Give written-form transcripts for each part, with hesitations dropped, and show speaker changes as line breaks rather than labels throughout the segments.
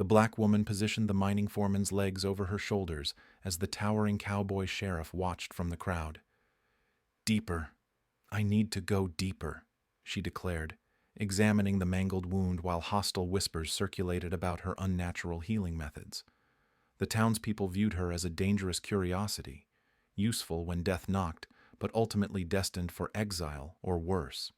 The black woman positioned the mining foreman's legs over her shoulders as the towering cowboy sheriff watched from the crowd. "Deeper. I need to go deeper," she declared, examining the mangled wound while hostile whispers circulated about her unnatural healing methods. The townspeople viewed her as a dangerous curiosity, useful when death knocked, but ultimately destined for exile or worse.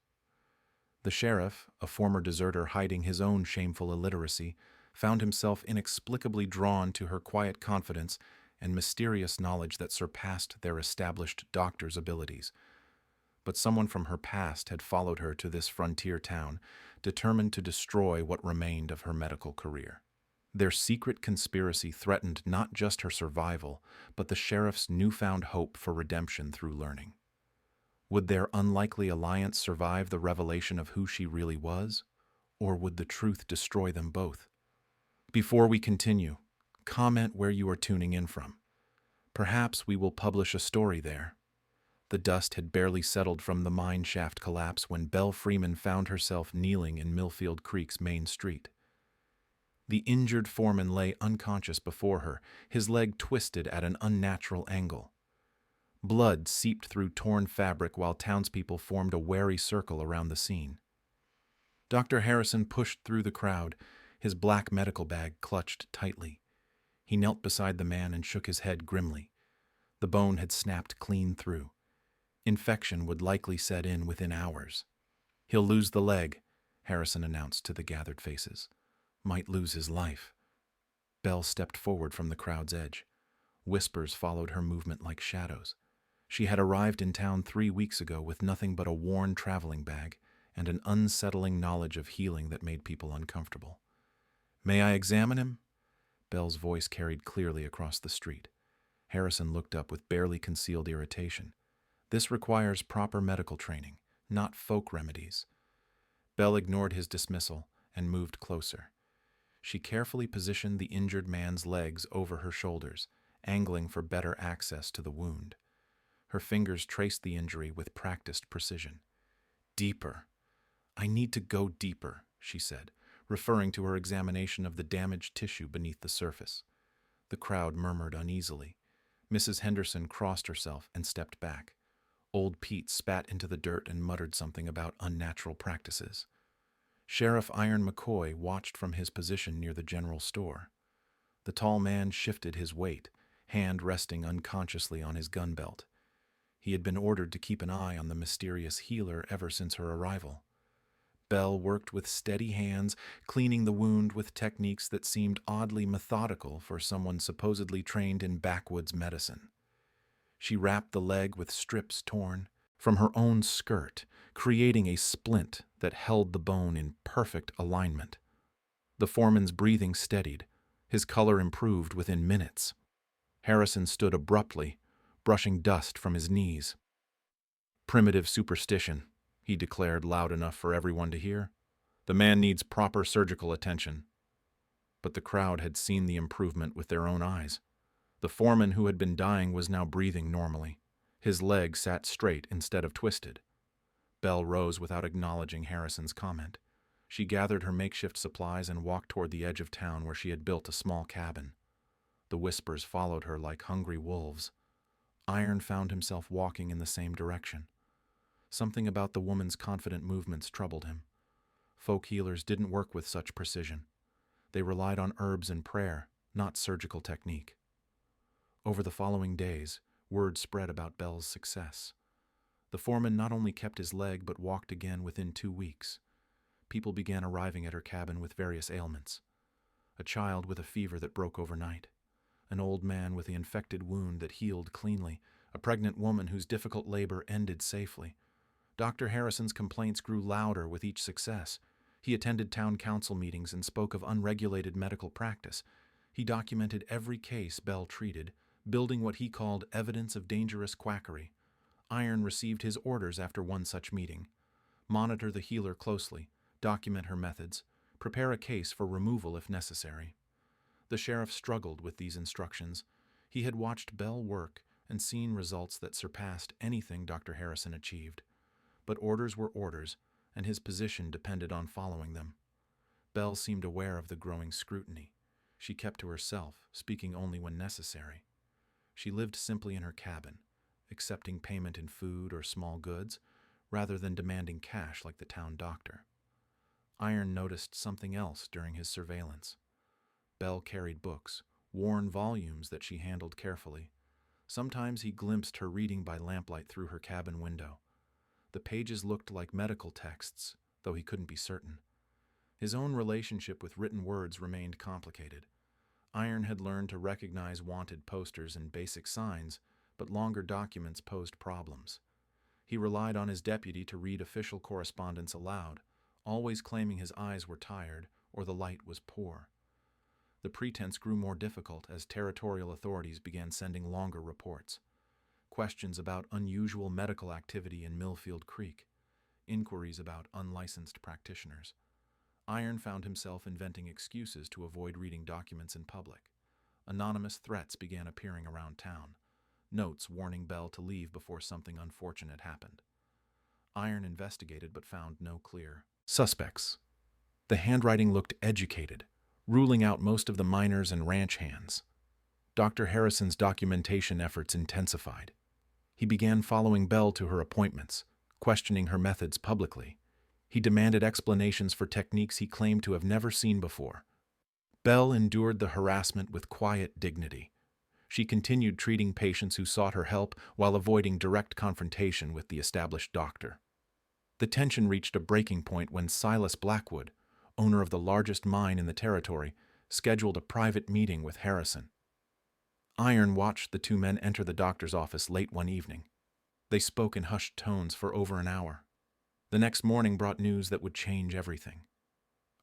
The sheriff, a former deserter hiding his own shameful illiteracy, found himself inexplicably drawn to her quiet confidence and mysterious knowledge that surpassed their established doctor's abilities. But someone from her past had followed her to this frontier town, determined to destroy what remained of her medical career. Their secret conspiracy threatened not just her survival, but the sheriff's newfound hope for redemption through learning. Would their unlikely alliance survive the revelation of who she really was, or would the truth destroy them both? Before we continue, comment where you are tuning in from. Perhaps we will publish a story there. The dust had barely settled from the mine shaft collapse when Belle Freeman found herself kneeling in Millfield Creek's main street. The injured foreman lay unconscious before her, his leg twisted at an unnatural angle. Blood seeped through torn fabric while townspeople formed a wary circle around the scene. Dr. Harrison pushed through the crowd, his black medical bag clutched tightly. He knelt beside the man and shook his head grimly. The bone had snapped clean through. Infection would likely set in within hours. "He'll lose the leg," Harrison announced to the gathered faces. "Might lose his life." Belle stepped forward from the crowd's edge. Whispers followed her movement like shadows. She had arrived in town 3 weeks ago with nothing but a worn traveling bag and an unsettling knowledge of healing that made people uncomfortable. "May I examine him?" Belle's voice carried clearly across the street. Harrison looked up with barely concealed irritation. "This requires proper medical training, not folk remedies." Belle ignored his dismissal and moved closer. She carefully positioned the injured man's legs over her shoulders, angling for better access to the wound. Her fingers traced the injury with practiced precision. "Deeper. I need to go deeper," she said, referring to her examination of the damaged tissue beneath the surface. The crowd murmured uneasily. Mrs. Henderson crossed herself and stepped back. Old Pete spat into the dirt and muttered something about unnatural practices. Sheriff Iron McCoy watched from his position near the general store. The tall man shifted his weight, hand resting unconsciously on his gun belt. He had been ordered to keep an eye on the mysterious healer ever since her arrival. Belle worked with steady hands, cleaning the wound with techniques that seemed oddly methodical for someone supposedly trained in backwoods medicine. She wrapped the leg with strips torn from her own skirt, creating a splint that held the bone in perfect alignment. The foreman's breathing steadied. His color improved within minutes. Harrison stood abruptly, brushing dust from his knees. "Primitive superstition," he declared loud enough for everyone to hear. "The man needs proper surgical attention." But the crowd had seen the improvement with their own eyes. The foreman who had been dying was now breathing normally. His leg sat straight instead of twisted. Belle rose without acknowledging Harrison's comment. She gathered her makeshift supplies and walked toward the edge of town where she had built a small cabin. The whispers followed her like hungry wolves. Iron found himself walking in the same direction. Something about the woman's confident movements troubled him. Folk healers didn't work with such precision. They relied on herbs and prayer, not surgical technique. Over the following days, word spread about Belle's success. The foreman not only kept his leg but walked again within 2 weeks. People began arriving at her cabin with various ailments. A child with a fever that broke overnight. An old man with an infected wound that healed cleanly. A pregnant woman whose difficult labor ended safely. Dr. Harrison's complaints grew louder with each success. He attended town council meetings and spoke of unregulated medical practice. He documented every case Belle treated, building what he called evidence of dangerous quackery. Iron received his orders after one such meeting. Monitor the healer closely, document her methods, prepare a case for removal if necessary. The sheriff struggled with these instructions. He had watched Belle work and seen results that surpassed anything Dr. Harrison achieved. But orders were orders, and his position depended on following them. Belle seemed aware of the growing scrutiny. She kept to herself, speaking only when necessary. She lived simply in her cabin, accepting payment in food or small goods, rather than demanding cash like the town doctor. Iron noticed something else during his surveillance. Bell carried books, worn volumes that she handled carefully. Sometimes he glimpsed her reading by lamplight through her cabin window. The pages looked like medical texts, though he couldn't be certain. His own relationship with written words remained complicated. Iron had learned to recognize wanted posters and basic signs, but longer documents posed problems. He relied on his deputy to read official correspondence aloud, always claiming his eyes were tired or the light was poor. The pretense grew more difficult as territorial authorities began sending longer reports. Questions about unusual medical activity in Millfield Creek, inquiries about unlicensed practitioners. Iron found himself inventing excuses to avoid reading documents in public. Anonymous threats began appearing around town, notes warning Bell to leave before something unfortunate happened. Iron investigated but found no clear suspects. The handwriting looked educated, ruling out most of the miners and ranch hands. Dr. Harrison's documentation efforts intensified. He began following Bell to her appointments, questioning her methods publicly. He demanded explanations for techniques he claimed to have never seen before. Bell endured the harassment with quiet dignity. She continued treating patients who sought her help while avoiding direct confrontation with the established doctor. The tension reached a breaking point when Silas Blackwood, owner of the largest mine in the territory, scheduled a private meeting with Harrison. Iron watched the two men enter the doctor's office late one evening. They spoke in hushed tones for over an hour. The next morning brought news that would change everything.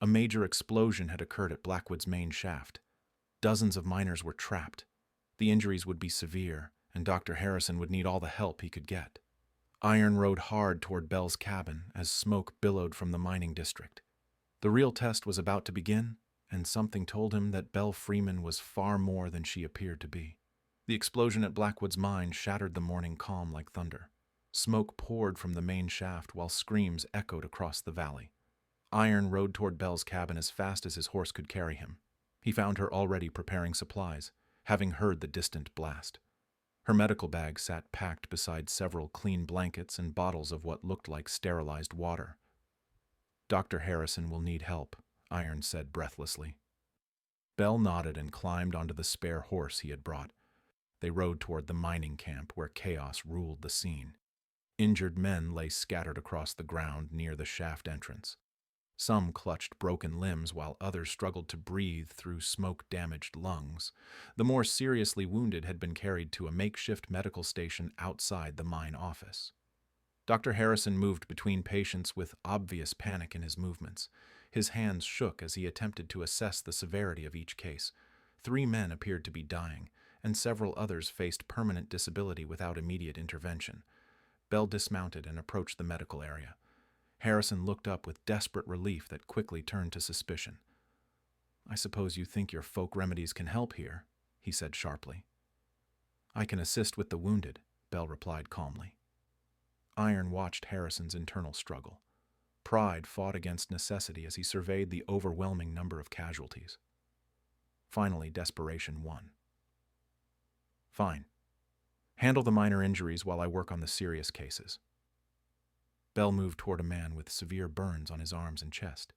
A major explosion had occurred at Blackwood's main shaft. Dozens of miners were trapped. The injuries would be severe, and Dr. Harrison would need all the help he could get. Iron rode hard toward Bell's cabin as smoke billowed from the mining district. The real test was about to begin, and something told him that Belle Freeman was far more than she appeared to be. The explosion at Blackwood's mine shattered the morning calm like thunder. Smoke poured from the main shaft while screams echoed across the valley. Iron rode toward Bell's cabin as fast as his horse could carry him. He found her already preparing supplies, having heard the distant blast. Her medical bag sat packed beside several clean blankets and bottles of what looked like sterilized water. "Dr. Harrison will need help," Iron said breathlessly. Bell nodded and climbed onto the spare horse he had brought. They rode toward the mining camp where chaos ruled the scene. Injured men lay scattered across the ground near the shaft entrance. Some clutched broken limbs while others struggled to breathe through smoke-damaged lungs. The more seriously wounded had been carried to a makeshift medical station outside the mine office. Dr. Harrison moved between patients with obvious panic in his movements. His hands shook as he attempted to assess the severity of each case. 3 men appeared to be dying, and several others faced permanent disability without immediate intervention. Bell dismounted and approached the medical area. Harrison looked up with desperate relief that quickly turned to suspicion. "I suppose you think your folk remedies can help here," he said sharply. "I can assist with the wounded," Bell replied calmly. Iron watched Harrison's internal struggle. Pride fought against necessity as he surveyed the overwhelming number of casualties. Finally, desperation won. "Fine. Handle the minor injuries while I work on the serious cases." Bell moved toward a man with severe burns on his arms and chest.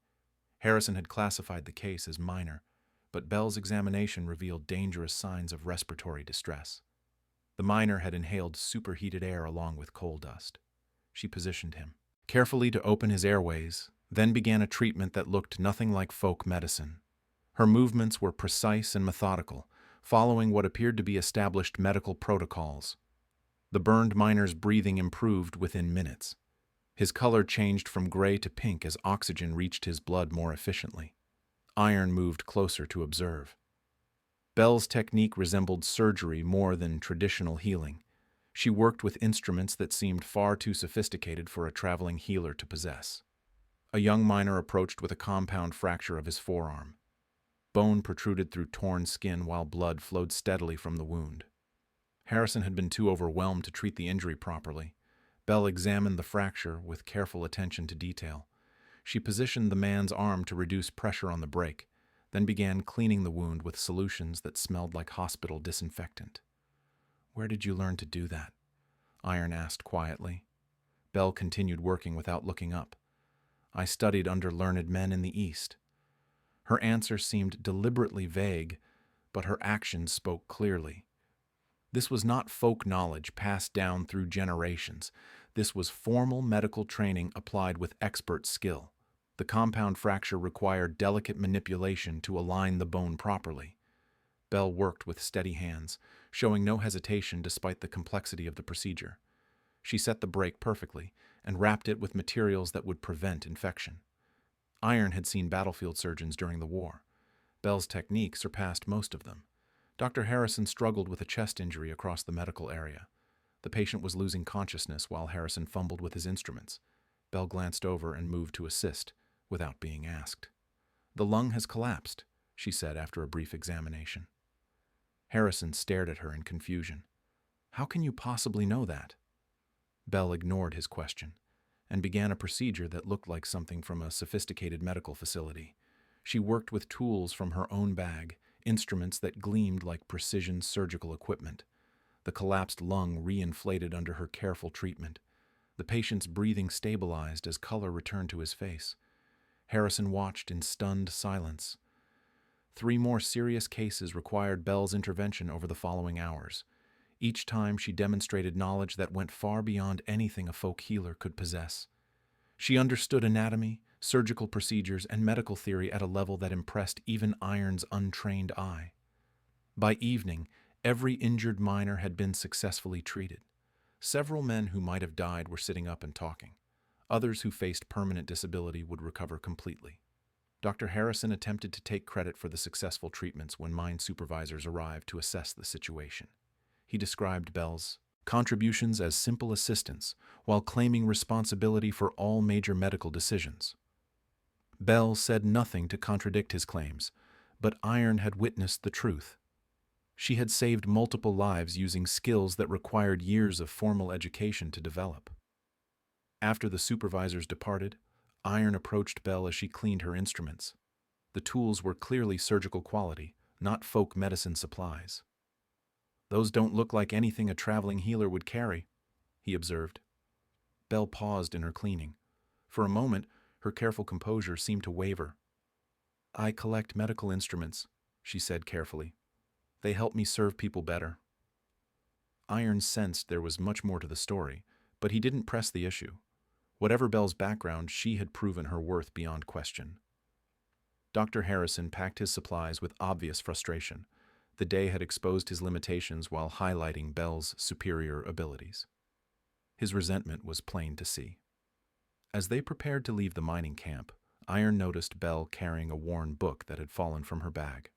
Harrison had classified the case as minor, but Bell's examination revealed dangerous signs of respiratory distress. The miner had inhaled superheated air along with coal dust. She positioned him carefully to open his airways, then began a treatment that looked nothing like folk medicine. Her movements were precise and methodical, following what appeared to be established medical protocols. The burned miner's breathing improved within minutes. His color changed from gray to pink as oxygen reached his blood more efficiently. Iron moved closer to observe. Bell's technique resembled surgery more than traditional healing. She worked with instruments that seemed far too sophisticated for a traveling healer to possess. A young miner approached with a compound fracture of his forearm. Bone protruded through torn skin while blood flowed steadily from the wound. Harrison had been too overwhelmed to treat the injury properly. Bell examined the fracture with careful attention to detail. She positioned the man's arm to reduce pressure on the break, then began cleaning the wound with solutions that smelled like hospital disinfectant. "Where did you learn to do that?" Iron asked quietly. Belle continued working without looking up. "I studied under learned men in the East." Her answer seemed deliberately vague, but her actions spoke clearly. This was not folk knowledge passed down through generations. This was formal medical training applied with expert skill. The compound fracture required delicate manipulation to align the bone properly. Belle worked with steady hands, showing no hesitation despite the complexity of the procedure. She set the break perfectly and wrapped it with materials that would prevent infection. Iron had seen battlefield surgeons during the war. Belle's technique surpassed most of them. Dr. Harrison struggled with a chest injury across the medical area. The patient was losing consciousness while Harrison fumbled with his instruments. Belle glanced over and moved to assist, without being asked. "The lung has collapsed," she said after a brief examination. Harrison stared at her in confusion. "How can you possibly know that?" Belle ignored his question and began a procedure that looked like something from a sophisticated medical facility. She worked with tools from her own bag, instruments that gleamed like precision surgical equipment. The collapsed lung reinflated under her careful treatment. The patient's breathing stabilized as color returned to his face. Harrison watched in stunned silence. 3 more serious cases required Belle's intervention over the following hours. Each time she demonstrated knowledge that went far beyond anything a folk healer could possess. She understood anatomy, surgical procedures, and medical theory at a level that impressed even Iron's untrained eye. By evening, every injured miner had been successfully treated. Several men who might have died were sitting up and talking. Others who faced permanent disability would recover completely. Dr. Harrison attempted to take credit for the successful treatments when mine supervisors arrived to assess the situation. He described Belle's contributions as simple assistance, while claiming responsibility for all major medical decisions. Belle said nothing to contradict his claims, but Iron had witnessed the truth. She had saved multiple lives using skills that required years of formal education to develop. After the supervisors departed, Iron approached Belle as she cleaned her instruments. The tools were clearly surgical quality, not folk medicine supplies. "Those don't look like anything a traveling healer would carry," he observed. Belle paused in her cleaning. For a moment, her careful composure seemed to waver. "I collect medical instruments," she said carefully. "They help me serve people better." Iron sensed there was much more to the story, but he didn't press the issue. Whatever Belle's background, she had proven her worth beyond question. Dr. Harrison packed his supplies with obvious frustration. The day had exposed his limitations while highlighting Belle's superior abilities. His resentment was plain to see. As they prepared to leave the mining camp, Iron noticed Belle carrying a worn book that had fallen from her bag.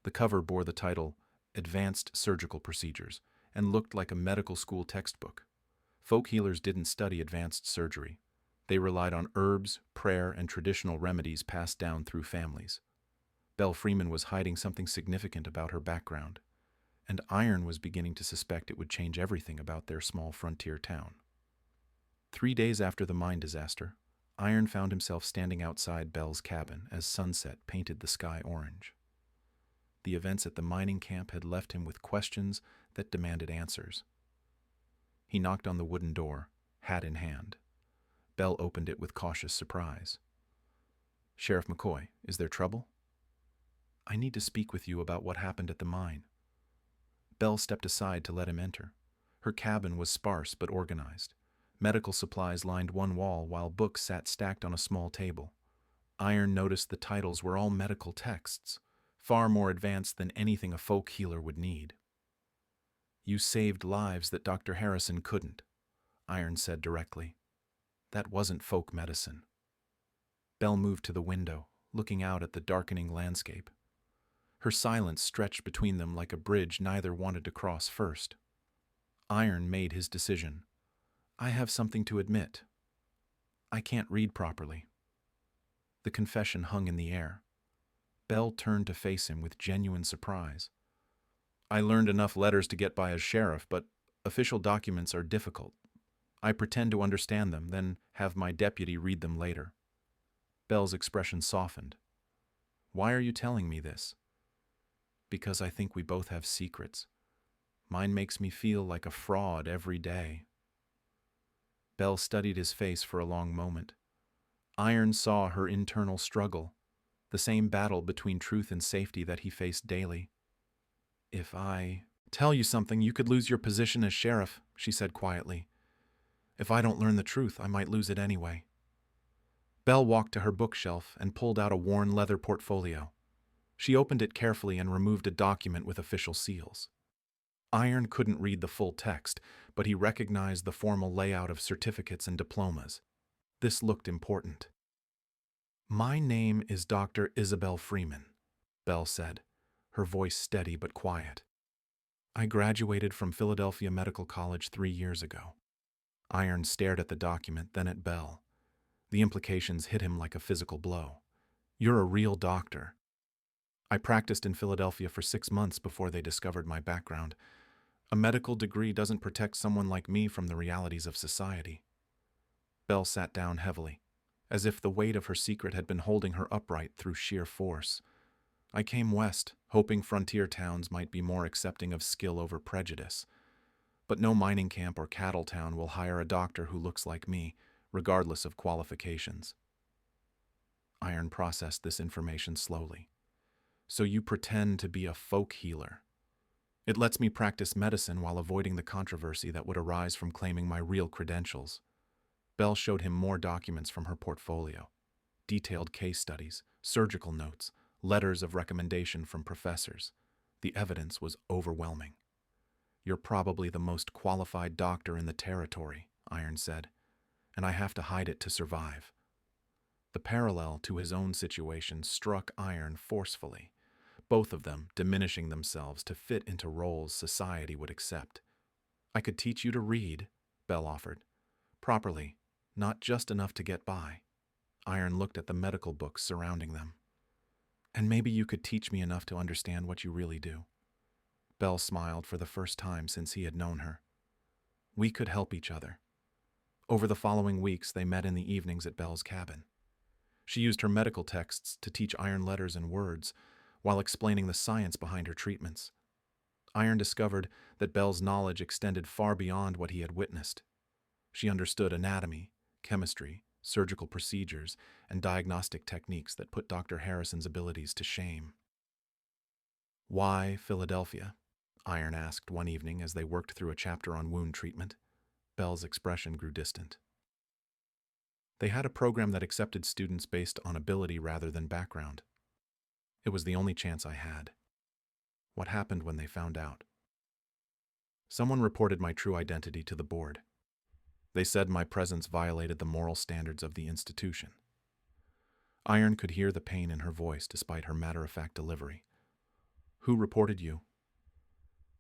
The cover bore the title, Advanced Surgical Procedures, and looked like a medical school textbook. Folk healers didn't study advanced surgery. They relied on herbs, prayer, and traditional remedies passed down through families. Belle Freeman was hiding something significant about her background, and Iron was beginning to suspect it would change everything about their small frontier town. 3 days after the mine disaster, Iron found himself standing outside Belle's cabin as sunset painted the sky orange. The events at the mining camp had left him with questions that demanded answers. He knocked on the wooden door, hat in hand. Belle opened it with cautious surprise. "Sheriff McCoy, is there trouble?" "I need to speak with you about what happened at the mine." Belle stepped aside to let him enter. Her cabin was sparse but organized. Medical supplies lined one wall while books sat stacked on a small table. Iron noticed the titles were all medical texts, far more advanced than anything a folk healer would need. "You saved lives that Dr. Harrison couldn't," Iron said directly. "That wasn't folk medicine." Belle moved to the window, looking out at the darkening landscape. Her silence stretched between them like a bridge neither wanted to cross first. Iron made his decision. "I have something to admit. I can't read properly." The confession hung in the air. Belle turned to face him with genuine surprise. "I learned enough letters to get by as sheriff, but official documents are difficult. I pretend to understand them, then have my deputy read them later." Belle's expression softened. Why are you telling me this? Because I think we both have secrets. Mine makes me feel like a fraud every day. Belle studied his face for a long moment. Iron saw her internal struggle, the same battle between truth and safety that he faced daily. If I tell you something, you could lose your position as sheriff, she said quietly. If I don't learn the truth, I might lose it anyway. Belle walked to her bookshelf and pulled out a worn leather portfolio. She opened it carefully and removed a document with official seals. Iron couldn't read the full text, but he recognized the formal layout of certificates and diplomas. This looked important. My name is Dr. Isabel Freeman, Belle said, her voice steady but quiet. I graduated from Philadelphia Medical College 3 years ago. Iron stared at the document, then at Belle. The implications hit him like a physical blow. You're a real doctor. I practiced in Philadelphia for 6 months before they discovered my background. A medical degree doesn't protect someone like me from the realities of society. Belle sat down heavily, as if the weight of her secret had been holding her upright through sheer force. I came west, hoping frontier towns might be more accepting of skill over prejudice. But no mining camp or cattle town will hire a doctor who looks like me, regardless of qualifications. Iron processed this information slowly. So you pretend to be a folk healer. It lets me practice medicine while avoiding the controversy that would arise from claiming my real credentials. Belle showed him more documents from her portfolio. Detailed case studies, surgical notes, letters of recommendation from professors. The evidence was overwhelming. You're probably the most qualified doctor in the territory, Iron said, and I have to hide it to survive. The parallel to his own situation struck Iron forcefully, both of them diminishing themselves to fit into roles society would accept. I could teach you to read, Belle offered. Properly, not just enough to get by. Iron looked at the medical books surrounding them. And maybe you could teach me enough to understand what you really do. Belle smiled for the first time since he had known her. We could help each other. Over the following weeks, they met in the evenings at Belle's cabin. She used her medical texts to teach Iron letters and words, while explaining the science behind her treatments. Iron discovered that Belle's knowledge extended far beyond what he had witnessed. She understood anatomy, chemistry, surgical procedures, and diagnostic techniques that put Dr. Harrison's abilities to shame. Why Philadelphia? Iron asked one evening as they worked through a chapter on wound treatment. Belle's expression grew distant. They had a program that accepted students based on ability rather than background. It was the only chance I had. What happened when they found out? Someone reported my true identity to the board. They said my presence violated the moral standards of the institution. Iron could hear the pain in her voice despite her matter-of-fact delivery. Who reported you?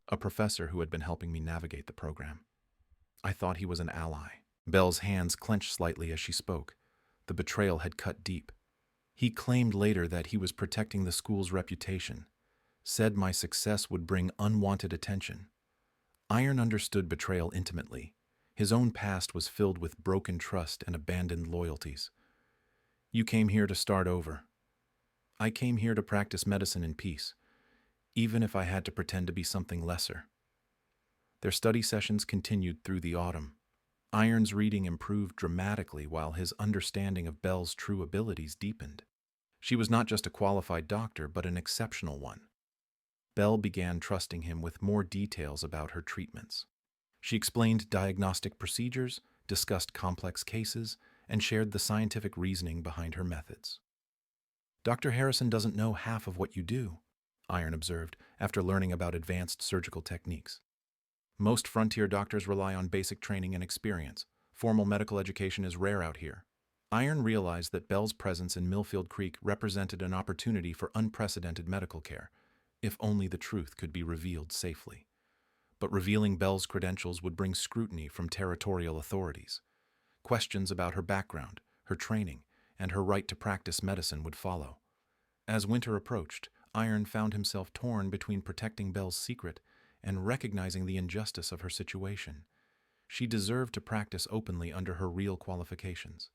A professor who had been helping me navigate the program. I thought he was an ally. Belle's hands clenched slightly as she spoke. The betrayal had cut deep. He claimed later that he was protecting the school's reputation, said my success would bring unwanted attention. Iron understood betrayal intimately. His own past was filled with broken trust and abandoned loyalties. You came here to start over. I came here to practice medicine in peace, even if I had to pretend to be something lesser. Their study sessions continued through the autumn. Iron's reading improved dramatically while his understanding of Belle's true abilities deepened. She was not just a qualified doctor, but an exceptional one. Belle began trusting him with more details about her treatments. She explained diagnostic procedures, discussed complex cases, and shared the scientific reasoning behind her methods. Dr. Harrison doesn't know half of what you do, Iron observed after learning about advanced surgical techniques. Most frontier doctors rely on basic training and experience. Formal medical education is rare out here. Iron realized that Belle's presence in Millfield Creek represented an opportunity for unprecedented medical care, if only the truth could be revealed safely. But revealing Belle's credentials would bring scrutiny from territorial authorities. Questions about her background, her training, and her right to practice medicine would follow. As winter approached, Iron found himself torn between protecting Belle's secret and recognizing the injustice of her situation. She deserved to practice openly under her real qualifications.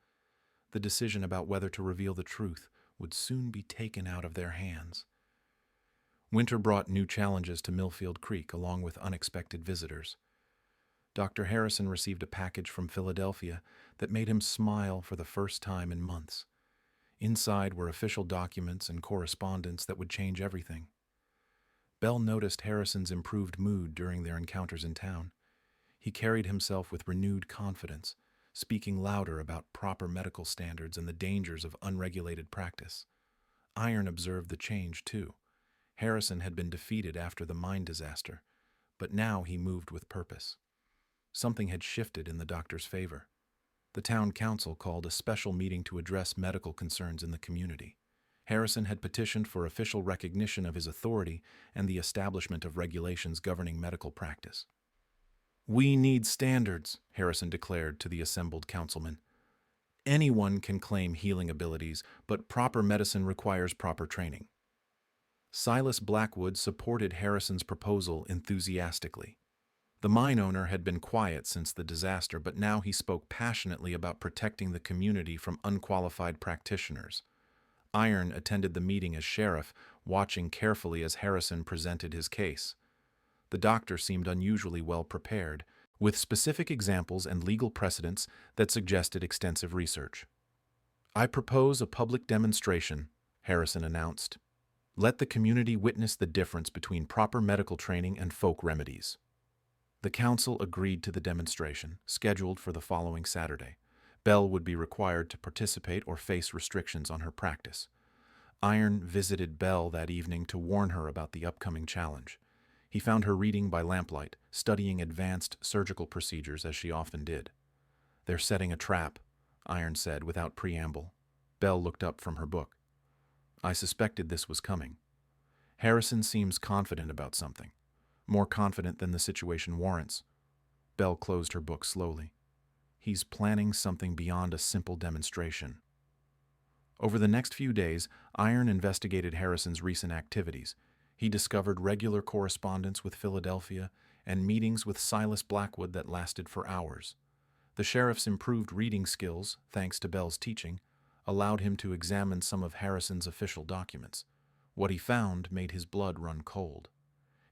The decision about whether to reveal the truth would soon be taken out of their hands. Winter brought new challenges to Millfield Creek along with unexpected visitors. Dr. Harrison received a package from Philadelphia that made him smile for the first time in months. Inside were official documents and correspondence that would change everything. Bell noticed Harrison's improved mood during their encounters in town. He carried himself with renewed confidence, speaking louder about proper medical standards and the dangers of unregulated practice. Iron observed the change, too. Harrison had been defeated after the mine disaster, but now he moved with purpose. Something had shifted in the doctor's favor. The town council called a special meeting to address medical concerns in the community. Harrison had petitioned for official recognition of his authority and the establishment of regulations governing medical practice. "We need standards," Harrison declared to the assembled councilmen. "Anyone can claim healing abilities, but proper medicine requires proper training." Silas Blackwood supported Harrison's proposal enthusiastically. The mine owner had been quiet since the disaster, but now he spoke passionately about protecting the community from unqualified practitioners. Iron attended the meeting as sheriff, watching carefully as Harrison presented his case. The doctor seemed unusually well prepared, with specific examples and legal precedents that suggested extensive research. "I propose a public demonstration," Harrison announced. "Let the community witness the difference between proper medical training and folk remedies." The council agreed to the demonstration, scheduled for the following Saturday. Bell would be required to participate or face restrictions on her practice. Iron visited Bell that evening to warn her about the upcoming challenge. He found her reading by lamplight, studying advanced surgical procedures as she often did. "They're setting a trap," Iron said without preamble. Bell looked up from her book. "I suspected this was coming." Harrison seems confident about something, more confident than the situation warrants. Bell closed her book slowly. "He's planning something beyond a simple demonstration." Over the next few days, Iron investigated Harrison's recent activities. He discovered regular correspondence with Philadelphia and meetings with Silas Blackwood that lasted for hours. The sheriff's improved reading skills, thanks to Bell's teaching, allowed him to examine some of Harrison's official documents. What he found made his blood run cold.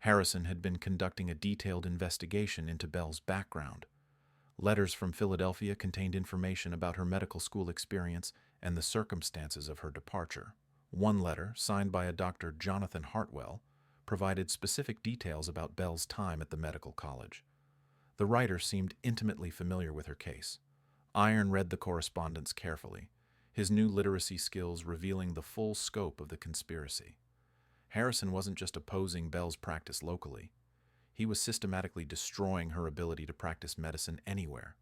Harrison had been conducting a detailed investigation into Bell's background. Letters from Philadelphia contained information about her medical school experience and the circumstances of her departure. One letter, signed by a Dr. Jonathan Hartwell, provided specific details about Bell's time at the medical college. The writer seemed intimately familiar with her case. Iron read the correspondence carefully, his new literacy skills revealing the full scope of the conspiracy. Harrison wasn't just opposing Bell's practice locally. He was systematically destroying her ability to practice medicine anywhere.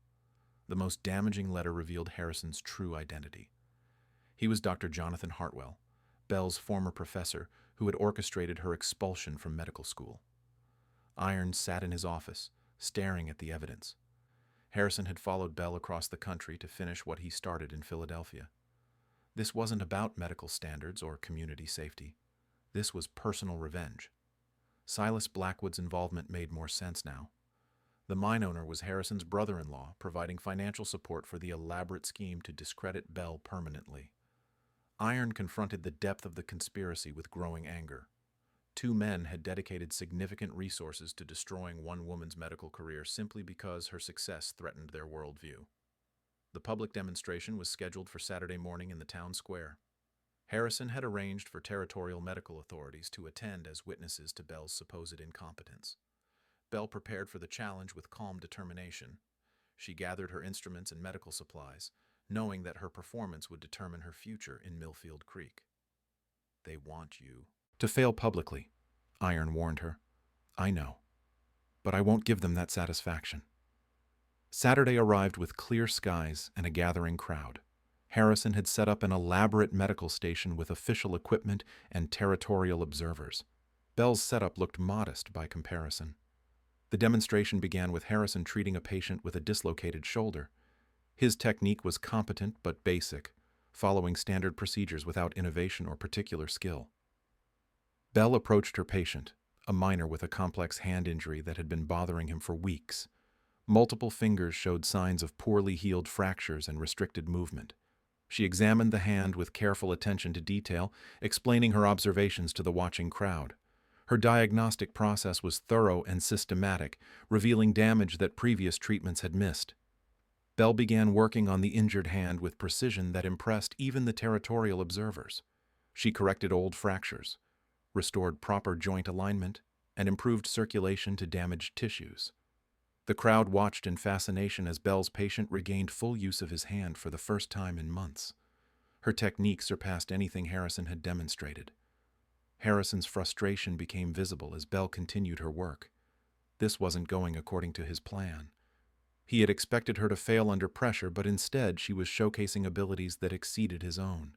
The most damaging letter revealed Harrison's true identity. He was Dr. Jonathan Hartwell, Bell's former professor who had orchestrated her expulsion from medical school. Iron sat in his office, staring at the evidence. Harrison had followed Bell across the country to finish what he started in Philadelphia. This wasn't about medical standards or community safety. This was personal revenge. Silas Blackwood's involvement made more sense now. The mine owner was Harrison's brother-in-law, providing financial support for the elaborate scheme to discredit Bell permanently. Iron confronted the depth of the conspiracy with growing anger. Two men had dedicated significant resources to destroying one woman's medical career simply because her success threatened their worldview. The public demonstration was scheduled for Saturday morning in the town square. Harrison had arranged for territorial medical authorities to attend as witnesses to Bell's supposed incompetence. Bell prepared for the challenge with calm determination. She gathered her instruments and medical supplies, knowing that her performance would determine her future in Millfield Creek. "They want you to fail publicly," Iron warned her. "I know, but I won't give them that satisfaction." Saturday arrived with clear skies and a gathering crowd. Harrison had set up an elaborate medical station with official equipment and territorial observers. Bell's setup looked modest by comparison. The demonstration began with Harrison treating a patient with a dislocated shoulder. His technique was competent but basic, following standard procedures without innovation or particular skill. Bell approached her patient, a miner with a complex hand injury that had been bothering him for weeks. Multiple fingers showed signs of poorly healed fractures and restricted movement. She examined the hand with careful attention to detail, explaining her observations to the watching crowd. Her diagnostic process was thorough and systematic, revealing damage that previous treatments had missed. Bell began working on the injured hand with precision that impressed even the territorial observers. She corrected old fractures, restored proper joint alignment, and improved circulation to damaged tissues. The crowd watched in fascination as Bell's patient regained full use of his hand for the first time in months. Her technique surpassed anything Harrison had demonstrated. Harrison's frustration became visible as Bell continued her work. This wasn't going according to his plan. He had expected her to fail under pressure, but instead she was showcasing abilities that exceeded his own.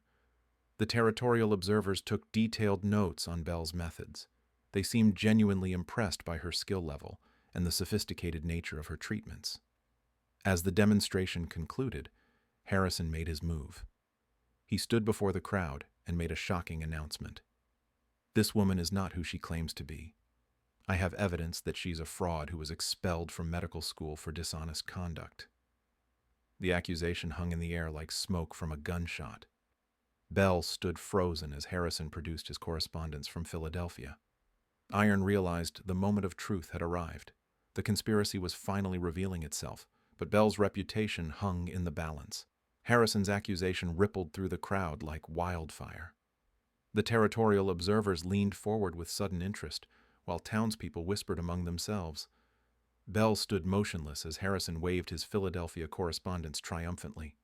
The territorial observers took detailed notes on Bell's methods. They seemed genuinely impressed by her skill level and the sophisticated nature of her treatments. As the demonstration concluded, Harrison made his move. He stood before the crowd and made a shocking announcement. "This woman is not who she claims to be. I have evidence that she's a fraud who was expelled from medical school for dishonest conduct." The accusation hung in the air like smoke from a gunshot. Bell stood frozen as Harrison produced his correspondence from Philadelphia. Iron realized the moment of truth had arrived. The conspiracy was finally revealing itself, but Bell's reputation hung in the balance. Harrison's accusation rippled through the crowd like wildfire. The territorial observers leaned forward with sudden interest, while townspeople whispered among themselves. Bell stood motionless as Harrison waved his Philadelphia correspondence triumphantly.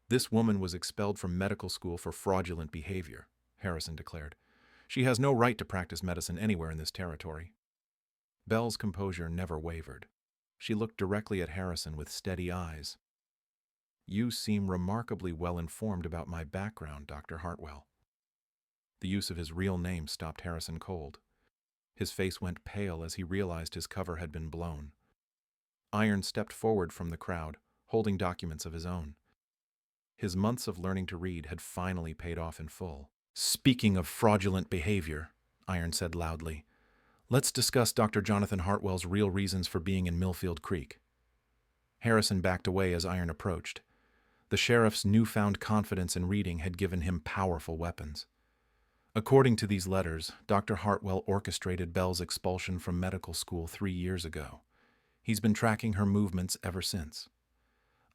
"This woman was expelled from medical school for fraudulent behavior," Harrison declared. "She has no right to practice medicine anywhere in this territory." Bell's composure never wavered. She looked directly at Harrison with steady eyes. "You seem remarkably well informed about my background, Dr. Hartwell." The use of his real name stopped Harrison cold. His face went pale as he realized his cover had been blown. Iron stepped forward from the crowd, holding documents of his own. His months of learning to read had finally paid off in full. "Speaking of fraudulent behavior," Iron said loudly, "let's discuss Dr. Jonathan Hartwell's real reasons for being in Millfield Creek." Harrison backed away as Iron approached. The sheriff's newfound confidence in reading had given him powerful weapons. According to these letters, Dr. Hartwell orchestrated Bell's expulsion from medical school 3 years ago. He's been tracking her movements ever since.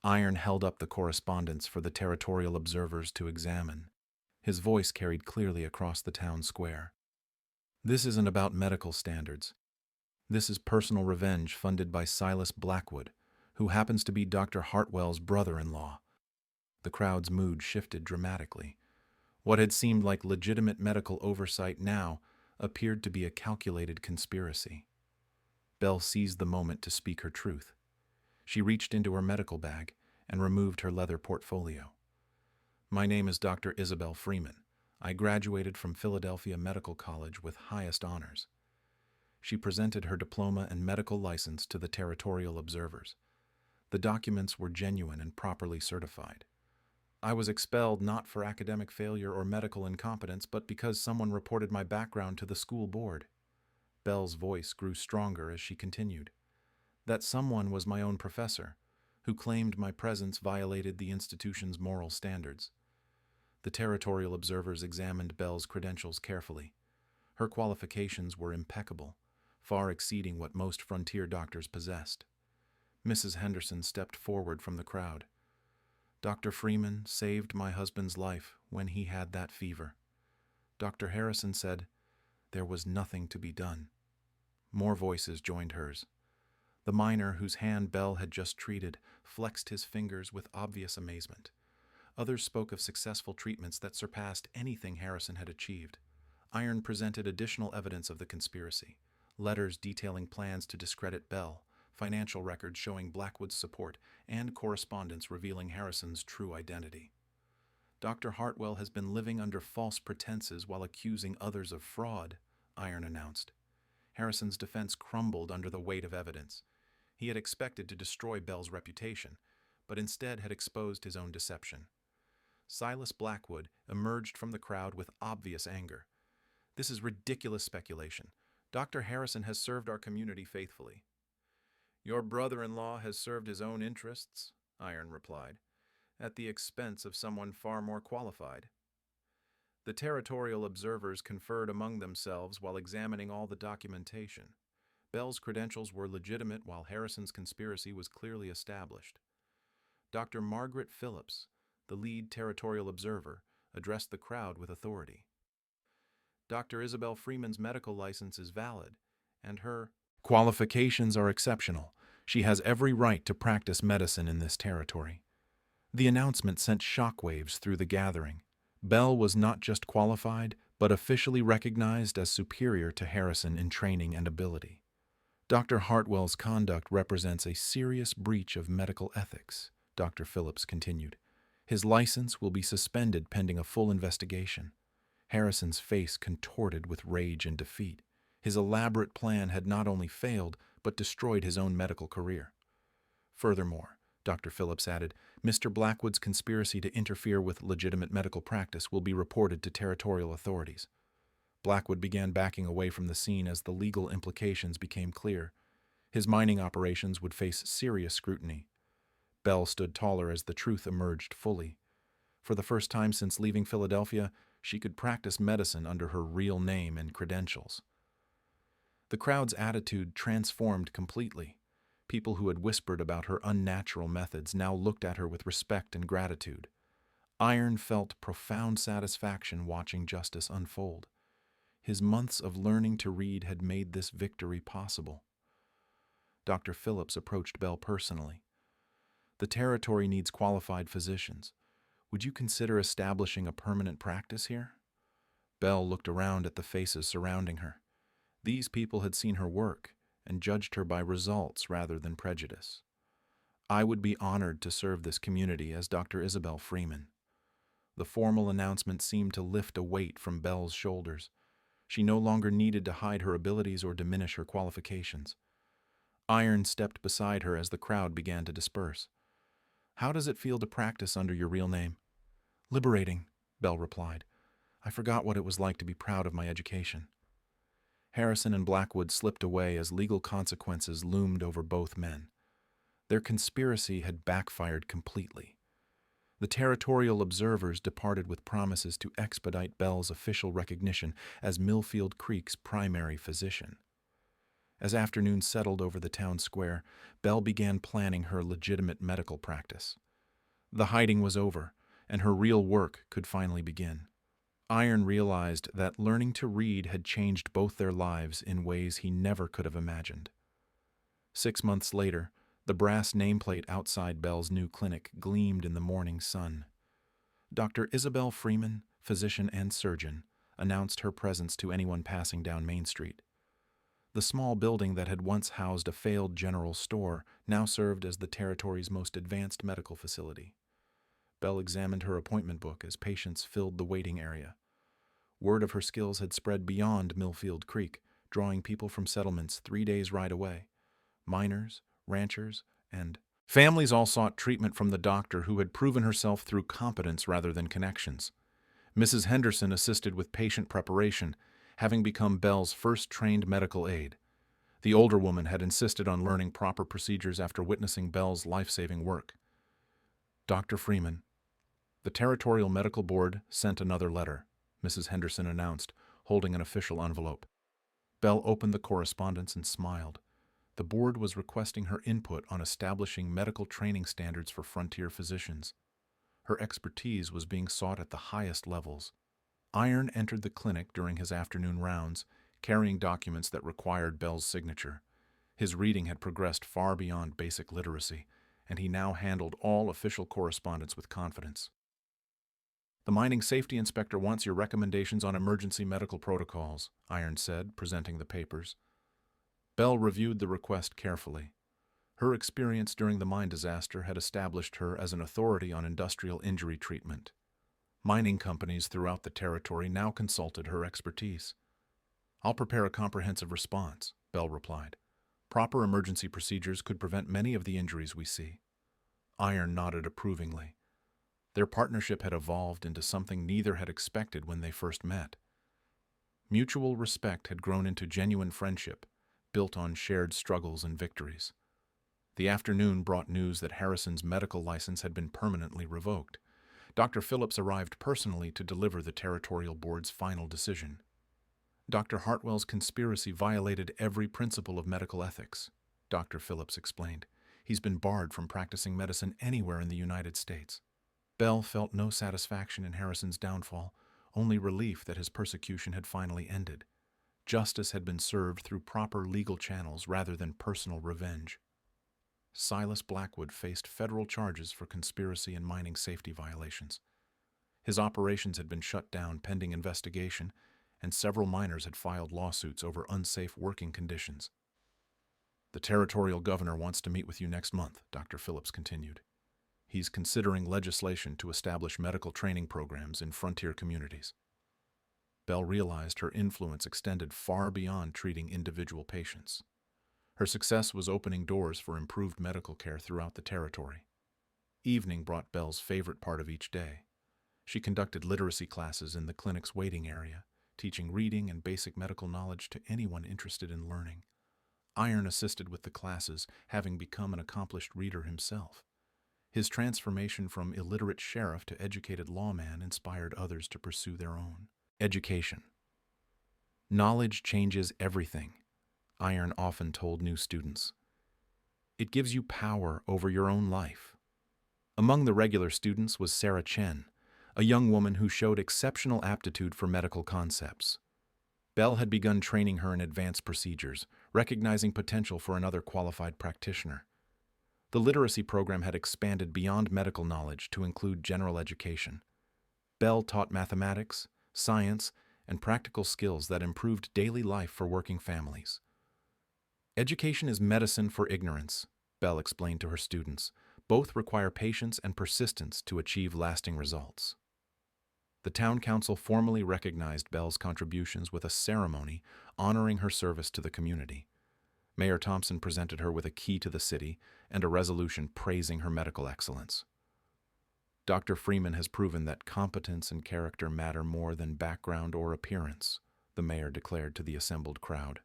Iron held up the correspondence for the territorial observers to examine. His voice carried clearly across the town square. "This isn't about medical standards. This is personal revenge funded by Silas Blackwood, who happens to be Dr. Hartwell's brother-in-law." The crowd's mood shifted dramatically. What had seemed like legitimate medical oversight now appeared to be a calculated conspiracy. Bell seized the moment to speak her truth. She reached into her medical bag and removed her leather portfolio. "My name is Dr. Isabel Freeman. I graduated from Philadelphia Medical College with highest honors." She presented her diploma and medical license to the territorial observers. The documents were genuine and properly certified. "I was expelled not for academic failure or medical incompetence, but because someone reported my background to the school board." Bell's voice grew stronger as she continued. "That someone was my own professor, who claimed my presence violated the institution's moral standards." The territorial observers examined Bell's credentials carefully. Her qualifications were impeccable, far exceeding what most frontier doctors possessed. Mrs. Henderson stepped forward from the crowd. "Dr. Freeman saved my husband's life when he had that fever." Dr. Harrison said, "There was nothing to be done." More voices joined hers. The miner whose hand Bell had just treated flexed his fingers with obvious amazement. Others spoke of successful treatments that surpassed anything Harrison had achieved. Iron presented additional evidence of the conspiracy: letters detailing plans to discredit Bell, financial records showing Blackwood's support, and correspondence revealing Harrison's true identity. "Dr. Hartwell has been living under false pretenses while accusing others of fraud," Iron announced. Harrison's defense crumbled under the weight of evidence. He had expected to destroy Bell's reputation, but instead had exposed his own deception. Silas Blackwood emerged from the crowd with obvious anger. "This is ridiculous speculation. Dr. Harrison has served our community faithfully." "Your brother-in-law has served his own interests," Iron replied, at the expense of someone far more qualified. The territorial observers conferred among themselves while examining all the documentation. Bell's credentials were legitimate while Harrison's conspiracy was clearly established. Dr. Margaret Phillips, the lead territorial observer, addressed the crowd with authority. Dr. Isabel Freeman's medical license is valid, and her qualifications are exceptional. She has every right to practice medicine in this territory. The announcement sent shockwaves through the gathering. Bell was not just qualified, but officially recognized as superior to Harrison in training and ability. Dr. Hartwell's conduct represents a serious breach of medical ethics, Dr. Phillips continued. His license will be suspended pending a full investigation. Harrison's face contorted with rage and defeat. His elaborate plan had not only failed, but destroyed his own medical career. Furthermore, Dr. Phillips added, Mr. Blackwood's conspiracy to interfere with legitimate medical practice will be reported to territorial authorities. Blackwood began backing away from the scene as the legal implications became clear. His mining operations would face serious scrutiny. Bell stood taller as the truth emerged fully. For the first time since leaving Philadelphia, she could practice medicine under her real name and credentials. The crowd's attitude transformed completely. People who had whispered about her unnatural methods now looked at her with respect and gratitude. Iron felt profound satisfaction watching justice unfold. His months of learning to read had made this victory possible. Dr. Phillips approached Bell personally. The territory needs qualified physicians. Would you consider establishing a permanent practice here? Bell looked around at the faces surrounding her. These people had seen her work and judged her by results rather than prejudice. I would be honored to serve this community as Dr. Isabel Freeman. The formal announcement seemed to lift a weight from Bell's shoulders. She no longer needed to hide her abilities or diminish her qualifications. Iron stepped beside her as the crowd began to disperse. How does it feel to practice under your real name? Liberating, Bell replied. I forgot what it was like to be proud of my education. Harrison and Blackwood slipped away as legal consequences loomed over both men. Their conspiracy had backfired completely. The territorial observers departed with promises to expedite Bell's official recognition as Millfield Creek's primary physician. As afternoon settled over the town square, Bell began planning her legitimate medical practice. The hiding was over, and her real work could finally begin. Iron realized that learning to read had changed both their lives in ways he never could have imagined. 6 months later, the brass nameplate outside Bell's new clinic gleamed in the morning sun. Dr. Isabel Freeman, physician and surgeon, announced her presence to anyone passing down Main Street. The small building that had once housed a failed general store now served as the territory's most advanced medical facility. Bell examined her appointment book as patients filled the waiting area. Word of her skills had spread beyond Millfield Creek, drawing people from settlements 3 days' ride away. Miners, ranchers, and families all sought treatment from the doctor who had proven herself through competence rather than connections. Mrs. Henderson assisted with patient preparation, having become Bell's first trained medical aide. The older woman had insisted on learning proper procedures after witnessing Bell's life-saving work. Dr. Freeman. The Territorial Medical Board sent another letter, Mrs. Henderson announced, holding an official envelope. Bell opened the correspondence and smiled. The board was requesting her input on establishing medical training standards for frontier physicians. Her expertise was being sought at the highest levels. Iron entered the clinic during his afternoon rounds, carrying documents that required Bell's signature. His reading had progressed far beyond basic literacy, and he now handled all official correspondence with confidence. The mining safety inspector wants your recommendations on emergency medical protocols, Iron said, presenting the papers. Bell reviewed the request carefully. Her experience during the mine disaster had established her as an authority on industrial injury treatment. Mining companies throughout the territory now consulted her expertise. I'll prepare a comprehensive response, Bell replied. Proper emergency procedures could prevent many of the injuries we see. Iron nodded approvingly. Their partnership had evolved into something neither had expected when they first met. Mutual respect had grown into genuine friendship, built on shared struggles and victories. The afternoon brought news that Harrison's medical license had been permanently revoked. Dr. Phillips arrived personally to deliver the Territorial Board's final decision. Dr. Hartwell's conspiracy violated every principle of medical ethics, Dr. Phillips explained. He's been barred from practicing medicine anywhere in the United States. Bell felt no satisfaction in Harrison's downfall, only relief that his persecution had finally ended. Justice had been served through proper legal channels rather than personal revenge. Silas Blackwood faced federal charges for conspiracy and mining safety violations. His operations had been shut down pending investigation, and several miners had filed lawsuits over unsafe working conditions. The territorial governor wants to meet with you next month, Dr. Phillips continued. He's considering legislation to establish medical training programs in frontier communities. Bell realized her influence extended far beyond treating individual patients. Her success was opening doors for improved medical care throughout the territory. Evening brought Bell's favorite part of each day. She conducted literacy classes in the clinic's waiting area, teaching reading and basic medical knowledge to anyone interested in learning. Iron assisted with the classes, having become an accomplished reader himself. His transformation from illiterate sheriff to educated lawman inspired others to pursue their own. Education. Knowledge changes everything, Iron often told new students. It gives you power over your own life. Among the regular students was Sarah Chen, a young woman who showed exceptional aptitude for medical concepts. Bell had begun training her in advanced procedures, recognizing potential for another qualified practitioner. The literacy program had expanded beyond medical knowledge to include general education. Bell taught mathematics, science, and practical skills that improved daily life for working families. Education is medicine for ignorance, Bell explained to her students. Both require patience and persistence to achieve lasting results. The town council formally recognized Bell's contributions with a ceremony honoring her service to the community. Mayor Thompson presented her with a key to the city and a resolution praising her medical excellence. Dr. Freeman has proven that competence and character matter more than background or appearance, the mayor declared to the assembled crowd.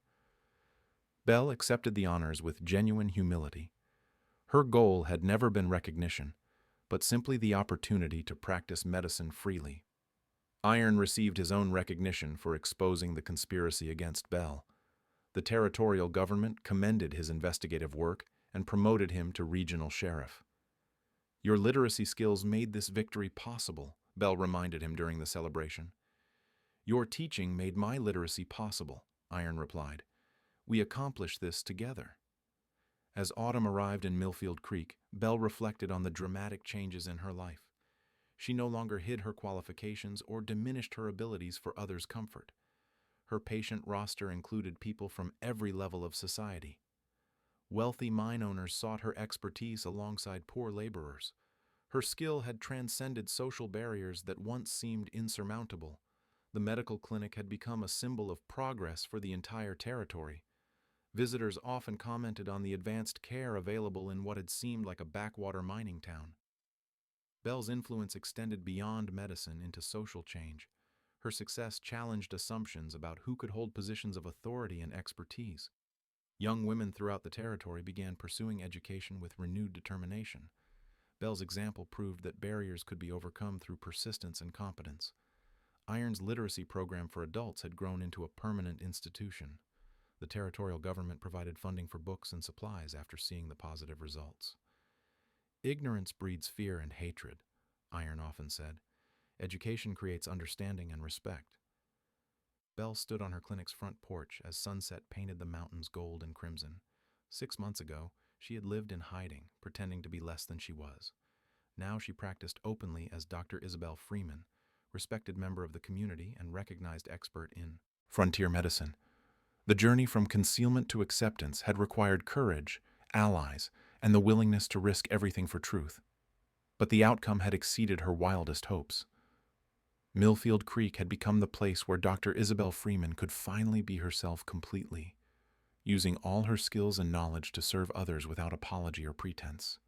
Bell accepted the honors with genuine humility. Her goal had never been recognition, but simply the opportunity to practice medicine freely. Iron received his own recognition for exposing the conspiracy against Bell. The territorial government commended his investigative work and promoted him to regional sheriff. Your literacy skills made this victory possible, Bell reminded him during the celebration. Your teaching made my literacy possible, Iron replied. We accomplished this together. As autumn arrived in Millfield Creek, Bell reflected on the dramatic changes in her life. She no longer hid her qualifications or diminished her abilities for others' comfort. Her patient roster included people from every level of society. Wealthy mine owners sought her expertise alongside poor laborers. Her skill had transcended social barriers that once seemed insurmountable. The medical clinic had become a symbol of progress for the entire territory. Visitors often commented on the advanced care available in what had seemed like a backwater mining town. Bell's influence extended beyond medicine into social change. Her success challenged assumptions about who could hold positions of authority and expertise. Young women throughout the territory began pursuing education with renewed determination. Bell's example proved that barriers could be overcome through persistence and competence. Iron's literacy program for adults had grown into a permanent institution. The territorial government provided funding for books and supplies after seeing the positive results. Ignorance breeds fear and hatred, Iron often said. Education creates understanding and respect. Bell stood on her clinic's front porch as sunset painted the mountains gold and crimson. 6 months ago, she had lived in hiding, pretending to be less than she was. Now she practiced openly as Dr. Isabel Freeman, respected member of the community and recognized expert in frontier medicine. The journey from concealment to acceptance had required courage, allies, and the willingness to risk everything for truth. But the outcome had exceeded her wildest hopes. Millfield Creek had become the place where Dr. Isabel Freeman could finally be herself completely, using all her skills and knowledge to serve others without apology or pretense.